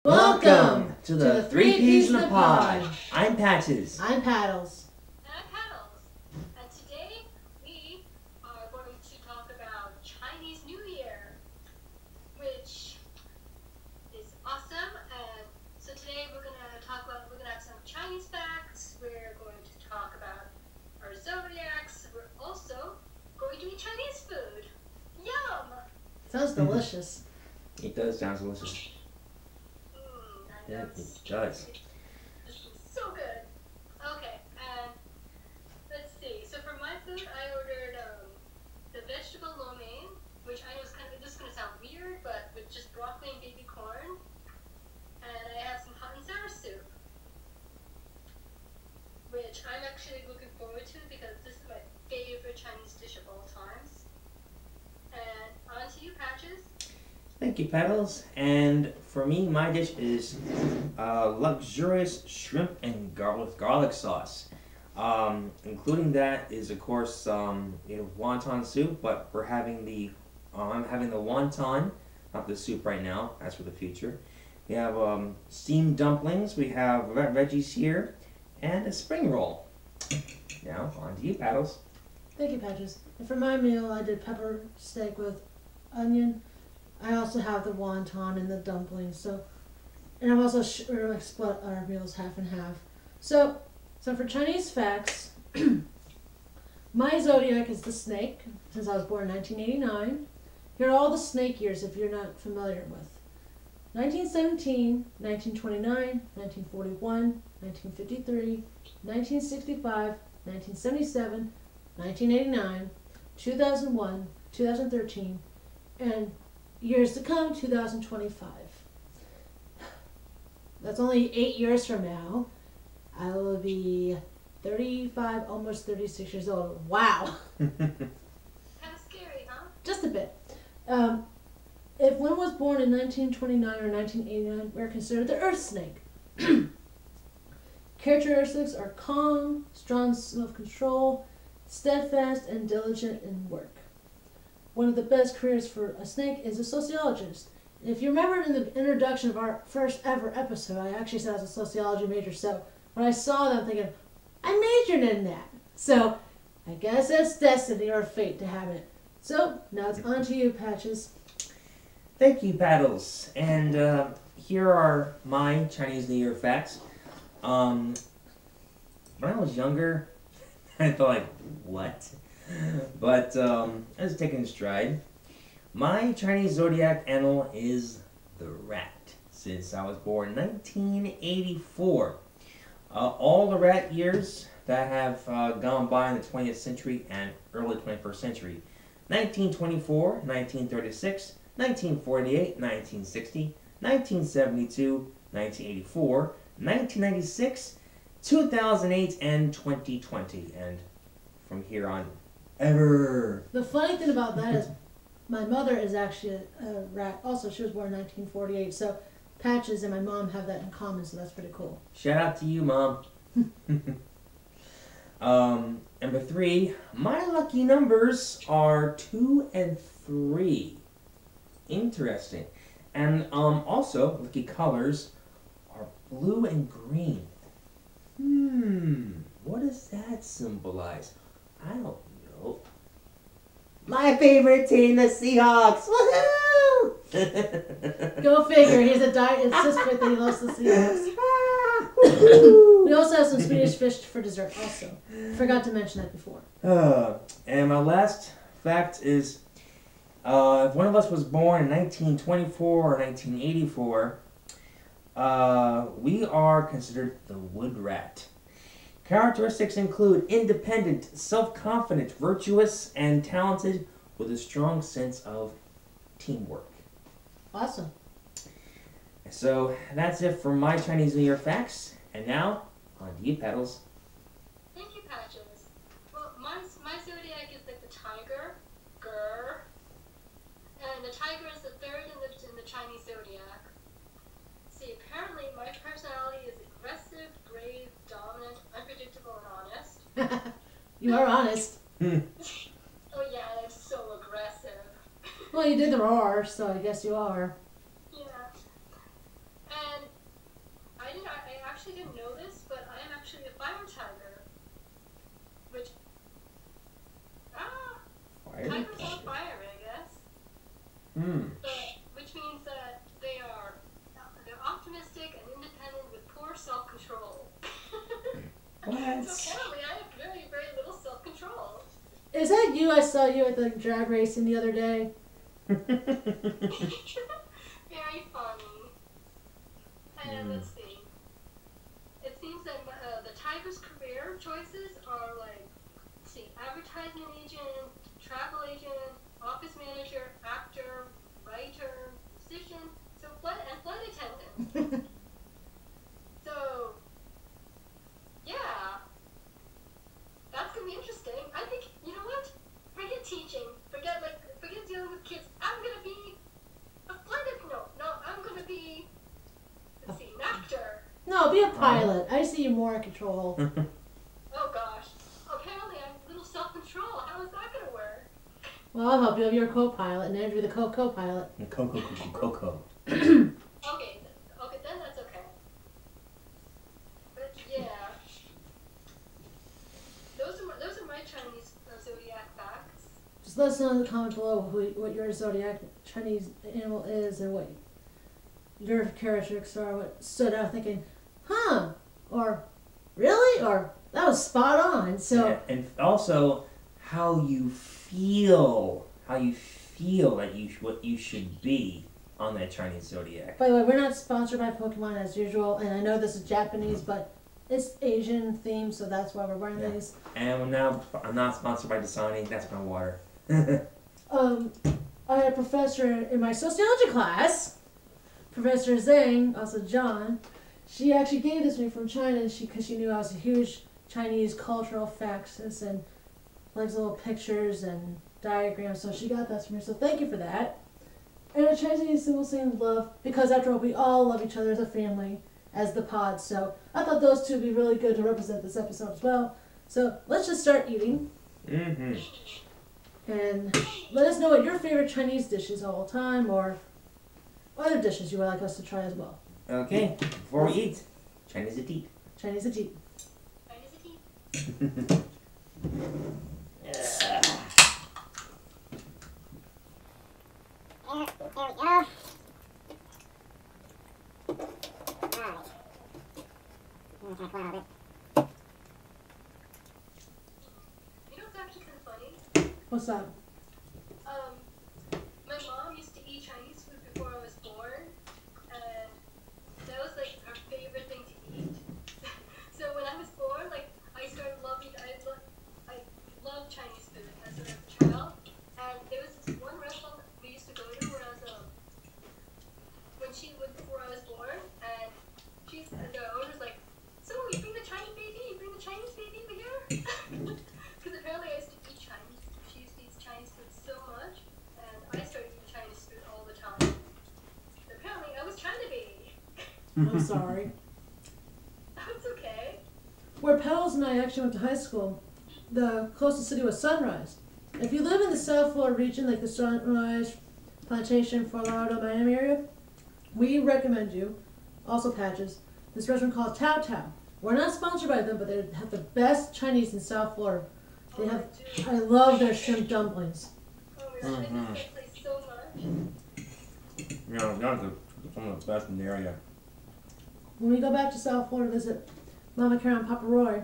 Welcome to the Three Peas in a Pod. I'm Patches. I'm Paddles. And I'm Paddles. And today we are going to talk about Chinese New Year, which is awesome. And so today we're going to have some Chinese facts. We're going to talk about our zodiacs. We're also going to eat Chinese food. Yum! Sounds delicious. It does sound delicious. Yeah, it does. This is so good. Okay, and let's see. So for my food, I ordered the vegetable lo mein, which I know is this is gonna sound weird, but with just broccoli and baby corn. And I have some hot and sour soup, which I'm actually looking forward to because this is my favorite Chinese dish of all times. And on to you, Patches. Thank you, Pedals. And for me, my dish is luxurious shrimp and garlic sauce. Including that is, of course, wonton soup. But we're having I'm having the wonton, not the soup right now. That's for the future. We have steamed dumplings. We have veggies here, and a spring roll. Now on to you, Paddles. Thank you, Patches. And for my meal, I did pepper steak with onion. I also have the wonton and the dumplings. And I've also split our meals half and half. So for Chinese facts, my zodiac is the snake, since I was born in 1989. Here are all the snake years if you're not familiar with. 1917, 1929, 1941, 1953, 1965, 1977, 1989, 2001, 2013, and years to come, 2025. That's only 8 years from now. I will be 35, almost 36 years old. Wow. Kind of scary, huh? Just a bit. If one was born in 1929 or 1989, we're considered the earth snake. Characteristics are calm, strong self-control, steadfast, and diligent in work. One of the best careers for a snake is a sociologist. And if you remember in the introduction of our first ever episode, I actually said I was a sociology major. So when I saw that, I'm thinking, I majored in that. So I guess that's destiny or fate to have it. So now it's on to you, Patches. Thank you, Paddles. And here are my Chinese New Year facts. When I was younger, I thought, like, what? But I was taking stride. My Chinese zodiac animal is the rat, since I was born in 1984. All the rat years that have gone by in the 20th century and early 21st century. 1924, 1936, 1948, 1960, 1972, 1984, 1996, 2008, and 2020. And from here on, ever. The funny thing about that is my mother is actually a rat. Also, she was born in 1948. So Patches and my mom have that in common, so that's pretty cool. Shout out to you, Mom. Number 3, my lucky numbers are 2 and 3. Interesting. And also, lucky colors are blue and green. What does that symbolize? I don't know. My favorite team, the Seahawks. Woohoo! Go figure. He's a insistent that he loves the Seahawks. We also have some Swedish fish for dessert. Also, forgot to mention that before. And my last fact is, if one of us was born in 1924 or 1984, we are considered the wood rat. Characteristics include independent, self-confident, virtuous, and talented with a strong sense of teamwork. Awesome. So that's it for my Chinese New Year facts. And now, on to you, Pedals. Thank you, Patches. Well, my zodiac is like the tiger, grr. And the tiger is the third in the Chinese zodiac. See, apparently my personality is aggressive, brave, dominant, unpredictable, and honest. You are honest. Oh yeah, I'm so aggressive. Well, you did the roar, so I guess you are. Yeah. actually didn't know this, but I am actually a fire tiger. Which, tigers are fiery, I guess. But, which means that they're optimistic and independent with poor self-control. What? So apparently I have very, very little self-control. Is that you? I saw you at the drag racing the other day. Very funny. And let's see. It seems that the tiger's career choices are like, let's see, advertisement agent, travel agent, office manager, actor, writer, musician, and flight attendant. So, yeah, that's gonna be interesting. I think, you know what? Forget teaching. Forget dealing with kids. I'm gonna be a flight attendant. No, I'm gonna be, let's see, an actor. No, be a pilot. I see you more in control. Oh gosh. Apparently I have little self-control. How is that gonna work? Well, I'll help you. You're a co-pilot, and Andrew the co-pilot. Coco. Okay, then that's okay. But yeah, those are my Chinese zodiac facts. Just let us know in the comment below what your zodiac Chinese animal is and what your characteristics are. What stood out thinking, huh? Or really? Or that was spot on. So Yeah, and also how you feel that what you should be on that Chinese zodiac. by the way, we're not sponsored by Pokemon as usual, and I know this is Japanese, but it's Asian themed, so that's why we're wearing these. And now I'm not sponsored by Dasani. That's my water. I had a professor in my sociology class, Professor Zhang, also John. She actually gave this to me from China, because she knew I was a huge Chinese cultural facts and likes little pictures and diagrams. So she got that from me. So thank you for that. And a Chinese symbol saying love, because after all, we all love each other as a family, as the pod. So I thought those two would be really good to represent this episode as well. So let's just start eating. Mm-hmm. And let us know what your favorite Chinese dish is of all time, or other dishes you would like us to try as well. Okay, before we eat, Chinese a deep. Chinese a tea. Chinese a tea. There we go. Alright. I'm gonna pour a bit. You know what's actually kind of funny? What's that? My mom used to eat Chinese food before I was born, and that was like her favorite thing to eat. So when I was born, like I started loving, I love Chinese food as a child, and there was this one restaurant that we used to go to when I was before I was born, and the owner's like, so you bring the Chinese baby over here? Because apparently I used to eat Chinese. She used to eat Chinese food so much, and I started eating Chinese food all the time. So apparently I was China baby. I'm sorry. That's okay. Where Petals and I actually went to high school, the closest city was Sunrise. If you live in the South Florida region, like the Sunrise, Plantation, Fort Lauderdale, Miami area, we recommend you, also Patches, this restaurant called Tao Tao. We're not sponsored by them, but they have the best Chinese in South Florida. They have, I love their shrimp dumplings. Oh my gosh, I miss that place so much. Yeah, that's one of the best in the area. When we go back to South Florida to visit Mama Karen and Papa Roy,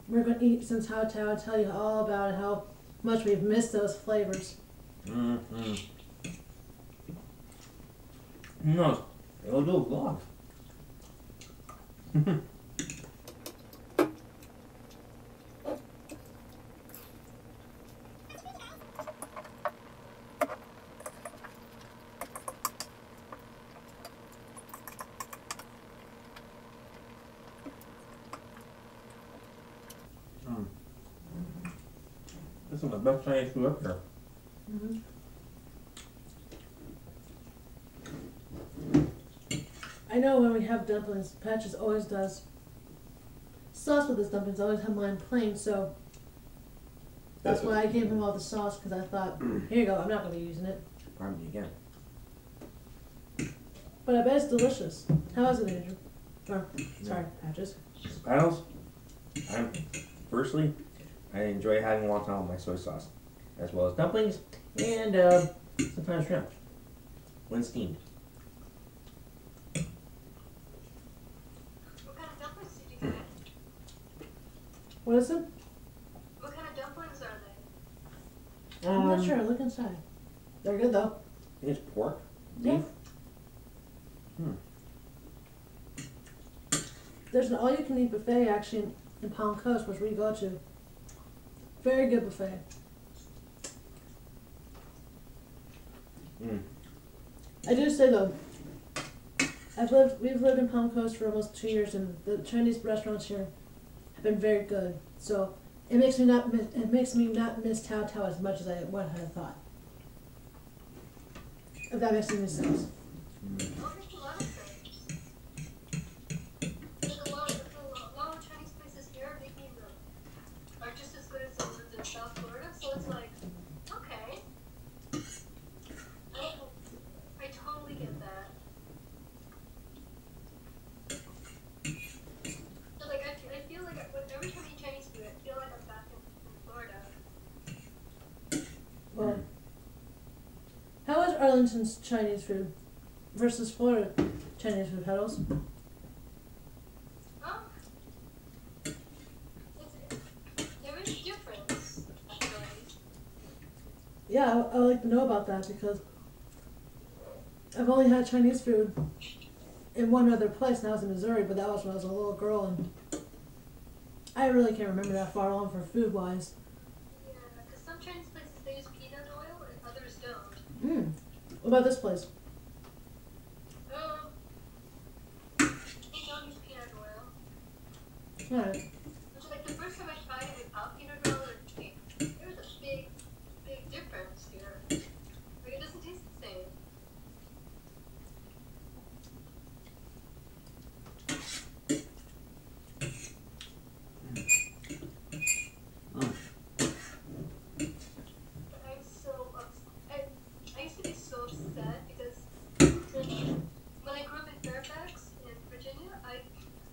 we're going to eat some Tao Tao and tell you all about how much we've missed those flavors. Mm-hmm. No, it'll do a vlog. This is the best Chinese food up there. Mm-hmm. I know when we have dumplings, Patches always does sauce with his dumplings. I always have mine plain, so that's why I gave him all the sauce, because I thought, here you go, I'm not going to be using it. Pardon me again. But I bet it's delicious. How is it, Andrew? Or, sorry, patches. Paddles. Firstly, I enjoy having wonton with my soy sauce, as well as dumplings and sometimes shrimp when steamed. What kind of dumplings did you get? What is it? What kind of dumplings are they? I'm not sure. Look inside. They're good though. I think it's pork, Yeah. beef. There's an all-you-can-eat buffet actually in Palm Coast, which we go to. Very good buffet. I do say though, we've lived in Palm Coast for almost 2 years, and the Chinese restaurants here have been very good. So it makes me not miss Tao Tao as much as I would have thought. If that makes any sense. Oh, there's a lot of things. There's a lot of Chinese places here making them are just as good as the ones in South Florida. So it's like, okay. I totally get that. So like I feel like every time I eat Chinese food, I feel like I'm back in Florida. Well, how is Arlington's Chinese food versus Florida Chinese food, Petals? There is a difference, actually. Yeah, I would like to know about that because I've only had Chinese food in one other place, and that was in Missouri, but that was when I was a little girl, and I really can't remember that far along for food-wise. Yeah, because some Chinese places they use peanut oil and others don't. What about this place? They don't use peanut oil. Alright. Which, like, the first time I tried it without peanut oil, there was a big, big difference here. Like, it doesn't taste the same. But I'm so upset. I used to be so upset because when I grew up in Fairfax, in Virginia,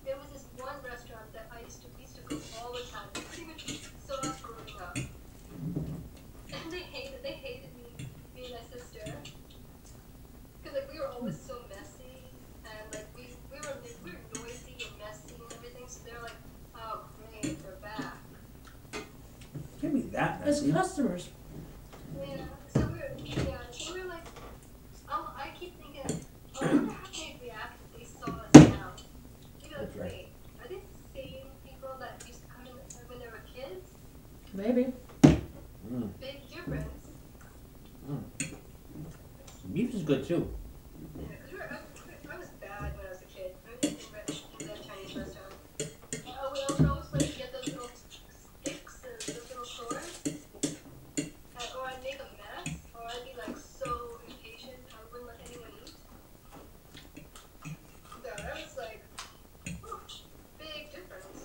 there was this one restaurant that we used to go all the time. Pretty much so much growing up. And they hated me and my sister. Because like we were always so messy and like we were noisy and messy and everything, so they're like, oh great, we're back. Can't be that It's messy. customers. So we were like, I keep thinking, I wonder how they'd react if they saw us now. You know, That's right. wait, are they the same people that used to come in when they were kids? Maybe. Big difference. Beef is good too. Yeah, because I was bad when I was a kid. I was in that Chinese restaurant. I would always like get those little sticks, those little swords, or I'd make a mess, or I'd be like so impatient I wouldn't let anyone eat. So that was like, big difference.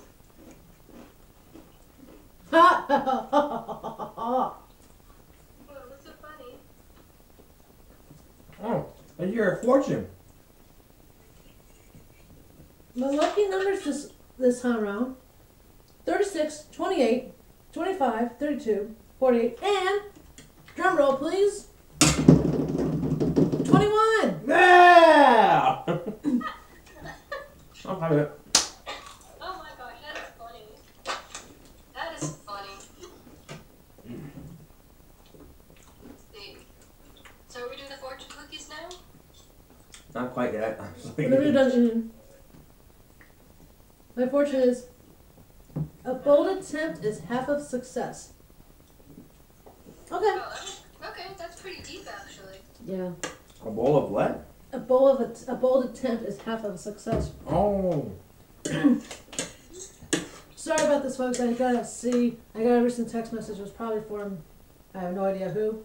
Ha! Well, what's so funny? Oh, and you're a fortune. My lucky numbers this time around: 36, 28, 25, 32, 48, and drum roll, please. 21. Yeah! I'll have it. Oh my gosh, that is funny. That is funny. Let's see. So are we doing the fortune cookies now? Not quite yet. Whatever it does. My fortune is: a bold attempt is half of success. Okay. Oh, okay, that's pretty deep actually. Yeah. A bowl of what? A bold attempt is half of success. Oh. Sorry about this, folks. I got a recent text message. It was probably from, I have no idea who.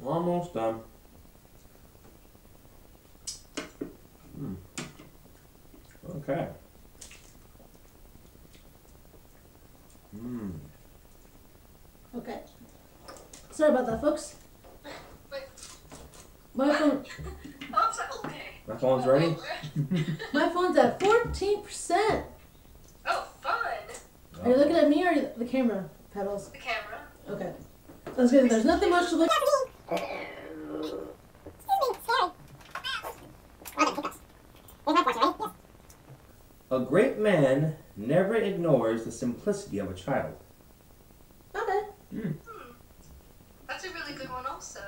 Almost done. Okay. Okay. Sorry about that, folks. Wait. My phone, Oh, I'm sorry. Okay. My phone's ready. my phone's at 14%. Oh, fun. Are you looking at me or the camera pedals? The camera. Okay. I was gonna, there's nothing much to look at. Excuse me, scary. What are the hiccups? Here's my portion, ready? Yes. A great man never ignores the simplicity of a child. Okay. That's a really good one also.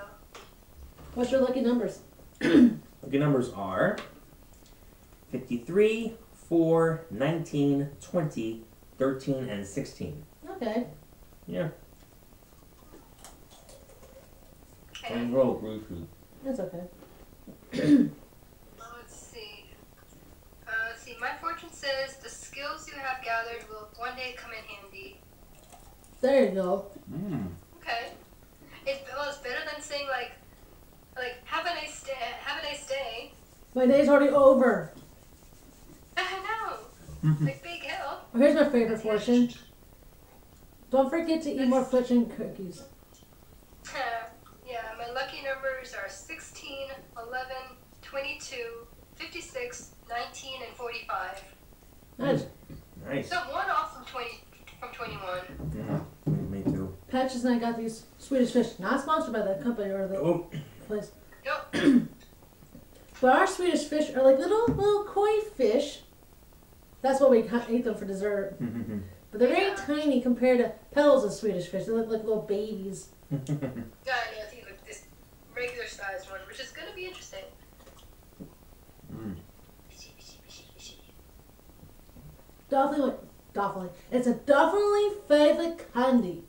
What's your lucky numbers? Lucky numbers are 53, 4, 19, 20, 13, and 16. Okay. Yeah. Okay. And roll briefly. That's okay. Let's see. Let's see. My fortune says the skills you have gathered will one day come in handy. There you go. Okay. It's better than saying like have a nice day. Have a nice day. My day's already over. I know. Like big hill. Here's my favorite fortune. Don't forget to eat more fortune cookies. Yeah, my lucky numbers are 16, 11, 22, 56, 19, and 45. Nice. Nice. So one off from 21. Me too. Patches and I got these Swedish fish. Not sponsored by the company or the Oh. place. Yep. But our Swedish fish are like little koi fish. That's what we ate them for dessert. But they're very tiny compared to Petals of Swedish fish. They look like little babies. Yeah, I think like this regular sized one, which is gonna be interesting. Definitely. It's a definitely favorite candy.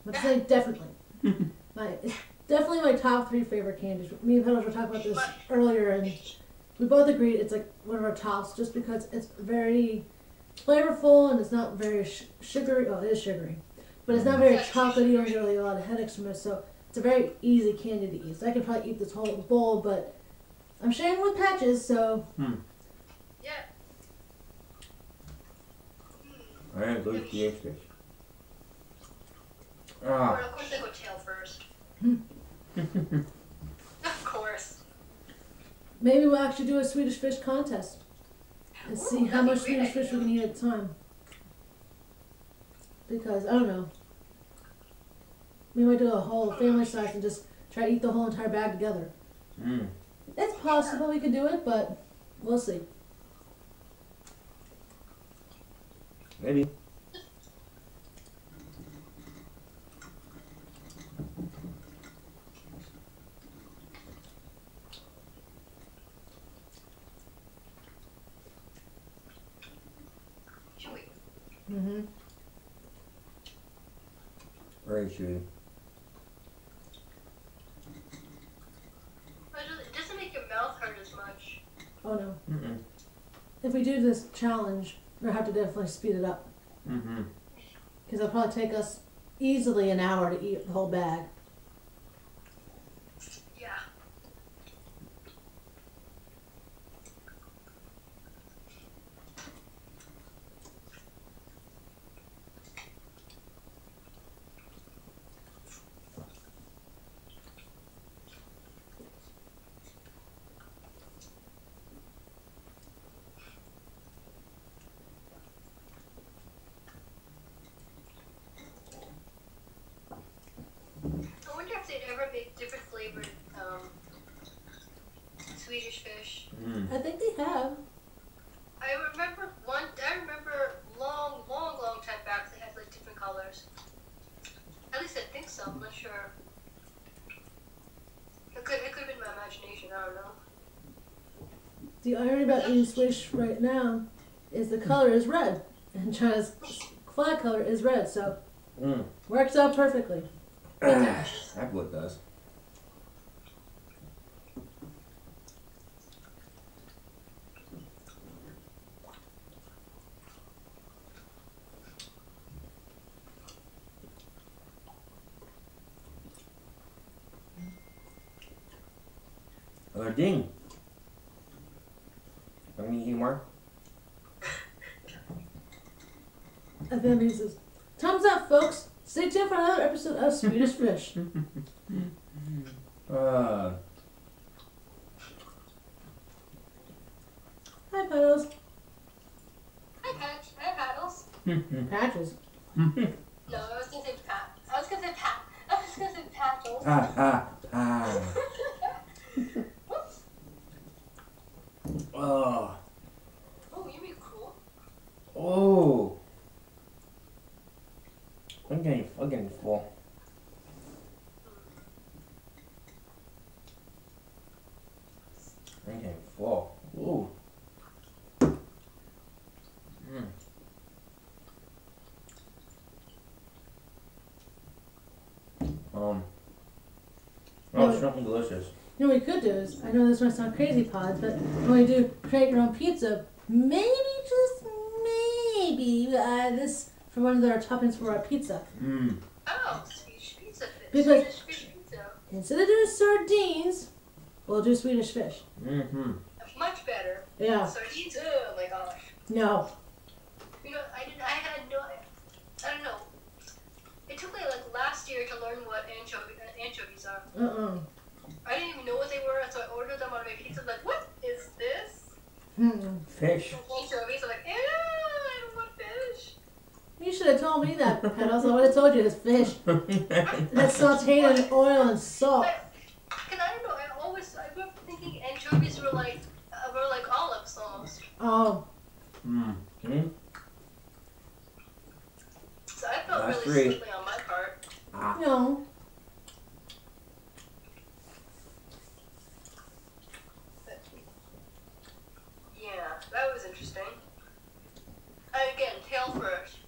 Let's say definitely. It's definitely my top 3 favorite candies. Me and Petals were talking about this earlier, and we both agreed it's like one of our tops just because it's very flavorful and it's not very sugary. Oh, it is sugary. But it's not very chocolately. You don't get really a lot of headaches from it, so it's a very easy candy to eat. So I could probably eat this whole bowl, but I'm sharing with Patches, so... Yeah. Alright, go to the fish. Or Ah. of course I go tail first. Of course. Maybe we'll actually do a Swedish fish contest and see how that'd be much great Swedish fish we can eat at a time. Because, I don't know. We might do a whole family size and just try to eat the whole entire bag together. It's possible we could do it, but we'll see. Maybe. Chewy. Very chewy. It doesn't make your mouth hurt as much. Oh no. If we do this challenge, we'll have to definitely speed it up. Because it'll probably take us easily an hour to eat the whole bag. Yeah. I wonder if they'd ever make different flavored Swedish fish. I think they have. I remember long time back they had like different colors. At least I think so, I'm not sure. It could have been my imagination, I don't know. The irony about eating Swedish right now is the color is red. And China's flag color is red, so works out perfectly. That's what it does. Another ding. Let me eat more. And then he says, "Thumbs up, folks. Stay tuned for another episode of Swedish Fish. Hi, Puddles. Hi, Patch. Hi, Paddles. Patches. No, I was gonna say Pat. I was gonna say Pat. I was gonna say Paddles. Whoops. Oh. Oh, you be cool. Oh. I'm getting fucking full. I'm getting full. Ooh. Oh, it's something delicious. You know what we could do is, I know this might sound crazy, Pods, but when we do create your own pizza, maybe, just maybe, this for one of our toppings for our pizza. Oh, Swedish pizza fish. Because- Swedish fish pizza. Instead of doing sardines, we'll do Swedish fish. Mm-hmm. Much better. Yeah. Sardines. Oh my gosh. No. You know, I don't know. It took me like last year to learn what anchovies are. I didn't even know what they were, so I ordered them on my pizza. Like, what is this? Fish. Anchovies. I'm like, ew, I don't want fish. You should have told me that, Petals. I would have told you it's fish. That's sauteed in oil and salt. And I don't know. I grew up thinking anchovies were like olives almost. Oh. Mm-hmm. So I felt That's really great. silly on my part. No. But, yeah, that was interesting. And again, tail first.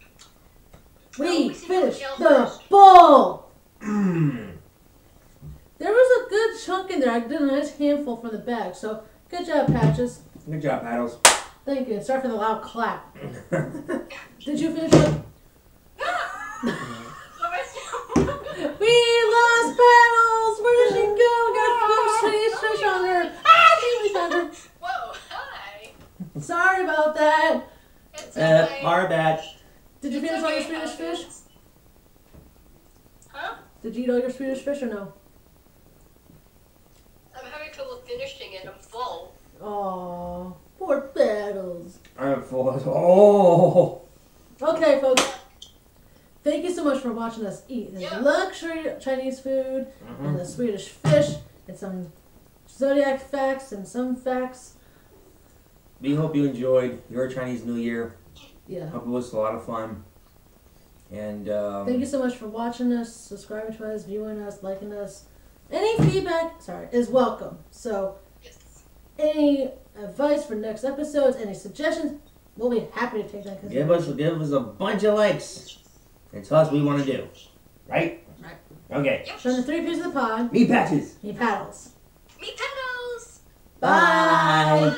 We see finished tail the first. bowl. There was a good chunk in there. I did a nice handful from the bag. So good job, Patches. Good job, Paddles. Thank you. Sorry for the loud clap. Did you finish it? We lost Paddles. Where did she go? We got a few Chinese fish on her. We found her. Whoa, hi. Sorry about that. It's okay. Our bad. Did you It's finish all your okay, Swedish fish? Hawkins. Huh? Did you eat all your Swedish fish or no? I'm having trouble finishing it. I'm full. Aw, poor Paddles. I'm full. Oh. Okay, folks. Thank you so much for watching us eat this Yeah. luxury Chinese food and the Swedish fish and some Zodiac facts and some facts. We hope you enjoyed your Chinese New Year. Yeah. Hope it was a lot of fun. And Thank you so much for watching us, subscribing to us, viewing us, liking us. Any feedback, is welcome. So, Yes. any advice for next episodes, any suggestions, we'll be happy to take that. give us a bunch of likes and tell us what we want to do. Right? Right. Okay. Yep. From the three pieces of the pod, Me Patches. he paddles. Me Paddles. Bye. Bye.